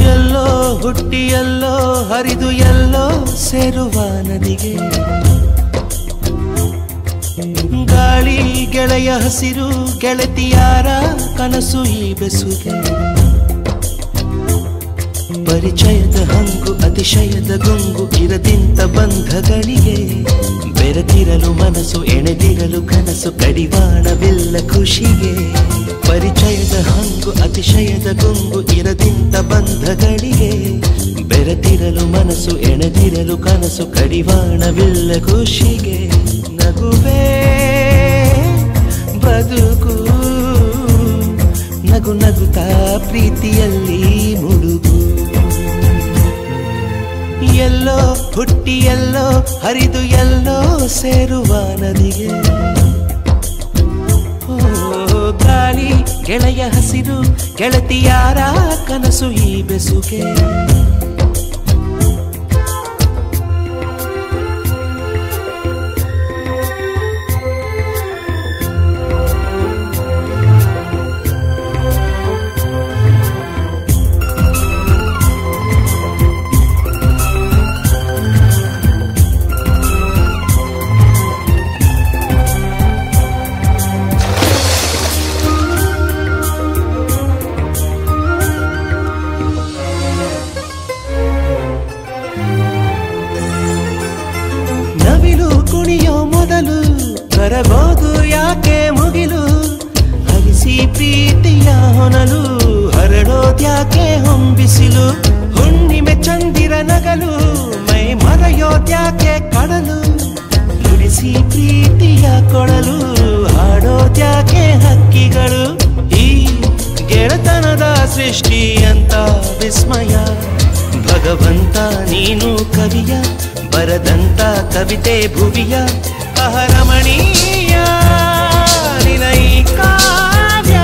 ಎಲ್ಲೋ ಹುಟ್ಟಿ ಎಲ್ಲೋ ಹರಿದು ಎಲ್ಲೋ ಸೇರುವ ನದಿಗೆ ಗಾಳಿ ಗೆಳೆಯ ಹಸಿರು ಗೆಳತಿಯಾರ ಕನಸು ಈ ಬೆಸುಗೆ ಪರಿಚಯದ ಹಂಗು ಅತಿಶಯದ ಗುಂಗು ಇರದಿಂತ ಬಂಧಗಳಿಗೆ ಬೆರೆತಿರಲು ಮನಸ್ಸು ಎಣೆದಿರಲು ಕನಸು ಕಡಿವಾಣವಿಲ್ಲ ಖುಷಿಗೆ ಪರಿಚಯದ ಹಂಗು ಅತಿಶಯದ ಗುಂಗು ಇರದಿಂತ ಬಂಧಗಳಿಗೆ ಬೆರೆತಿರಲು ಮನಸ್ಸು ಎಣೆದಿರಲು ಕನಸು ಕಡಿವಾಣವಿಲ್ಲ ಖುಷಿಗೆ ನಗುವೇ ಬದುಕು ನಗು ನಗುತ್ತಾ ಪ್ರೀತಿಯಲ್ಲಿ ಮುಳುಗು ಎಲ್ಲೋ ಹುಟ್ಟಿ ಎಲ್ಲೋ ಹರಿದು ಎಲ್ಲೋ ಸೇರುವ ನದಿಗೆ ಗಾಳಿ ಗೆಳೆಯ ಹಸಿರು ಗೆಳತಿಯಾರ ಕನಸು ಈ ಬೆಸುಗೆ ಕರಗೋದು ಯಾಕೆ ಮುಗಿಲು ಹರಿಸಿ ಪ್ರೀತಿಯ ಹೊನಲು ಹರಡೋದ್ಯಾಕೆ ಹೊಂಬಿಸಿಲು ಹುಣ್ಣಿಮೆ ಚಂದಿರ ನಗಲು ಮೈ ಮರೆಯೋದ್ಯಾಕೆ ಕಡಲು ನುಡಿಸಿ ಪ್ರೀತಿಯ ಕೊಡಲು ಹಾಡೋದ್ಯಾಕೆ ಹಕ್ಕಿಗಳು ಈ ಗೆಳತನದ ಸೃಷ್ಟಿ ಅಂತ ವಿಸ್ಮಯ ಭಗವಂತ ನೀನು ಕವಿಯ ಬರದಂತ ಕವಿತೆ ಭುವಿಯ ರಮಣೀಯ ನಿನೈ ಕಾವ್ಯ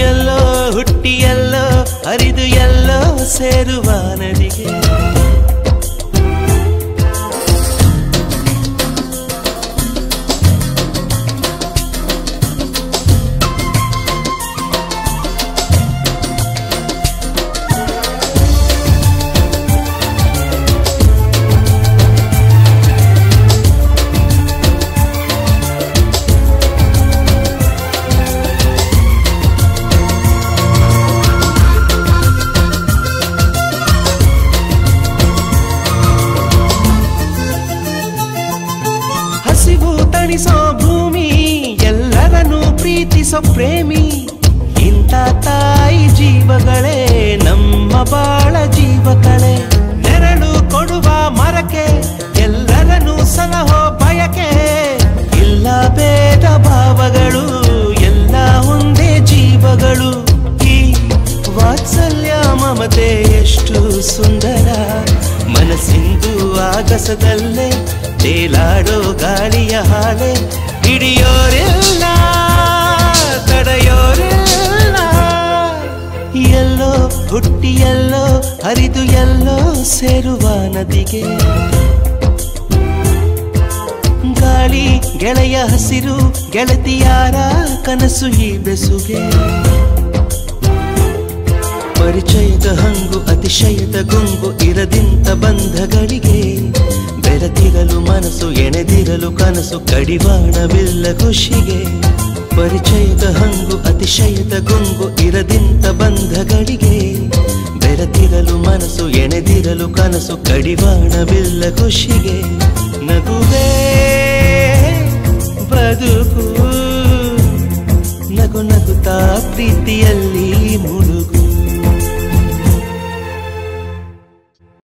ಎಲ್ಲೋ ಹುಟ್ಟಿ ಎಲ್ಲೋ ಹರಿದು ಎಲ್ಲೋ ಸೇರುವ ನದಿಗೆ ತಣಿಸೋ ಭೂಮಿ ಎಲ್ಲರನ್ನೂ ಪ್ರೀತಿಸೋ ಪ್ರೇಮಿ ಇಂಥ ತಾಯಿ ಜೀವಗಳೇ ನಮ್ಮ ಬಾಳ ಜೀವಗಳೇ ನೆರಳು ಕೊಡುವ ಮರಕ್ಕೆ ಎಲ್ಲರನ್ನೂ ಸಲಹೋ ಬಯಕೆ ಇಲ್ಲ ಭೇದ ಭಾವಗಳು ಎಲ್ಲ ಒಂದೇ ಜೀವಗಳು ಈ ವಾತ್ಸಲ್ಯ ಮಮತೆ ಎಷ್ಟು ಸುಂದರ ಮನಸ್ಸಿಂದು ಆಗಸದಲ್ಲೇ ತೇಲಾಡೋ ಗಾಳಿಯ ಹಾಲೆ ಹಿಡಿಯೋರಿಲ್ಲ ತಡೆಯೋರಿಲ್ಲ ಎಲ್ಲೋ ಹುಟ್ಟಿ ಎಲ್ಲೋ ಹರಿದು ಎಲ್ಲೋ ಸೇರುವ ನದಿಗೆ ಗಾಳಿ ಗೆಳೆಯ ಹಸಿರು ಗೆಳತಿಯಾರ ಕನಸು ಈ ಬೆಸುಗೆ ಪರಿಚಯದ ಹಂಗು ಅತಿಶಯದ ಗುಂಗು ಇರದಿಂತ ಬಂಧಗಳಿಗೆ ಬೆರೆತಿರಲು ಮನಸ್ಸು ಎಣೆದಿರಲು ಕನಸು ಕಡಿವಾಣವಿಲ್ಲ ಖುಷಿಗೆ ಪರಿಚಯದ ಹಂಗು ಅತಿಶಯದ ಗುಂಗು ಇರದಿಂತ ಬಂಧಗಳಿಗೆ ಬೆರೆತಿರಲು ಮನಸ್ಸು ಎಣೆದಿರಲು ಕನಸು ಕಡಿವಾಣವಿಲ್ಲ ಖುಷಿಗೆ ನಗುವೇ ಬದುಕು ನಗು ನಗುತ್ತಾ ಪ್ರೀತಿಯಲ್ಲಿ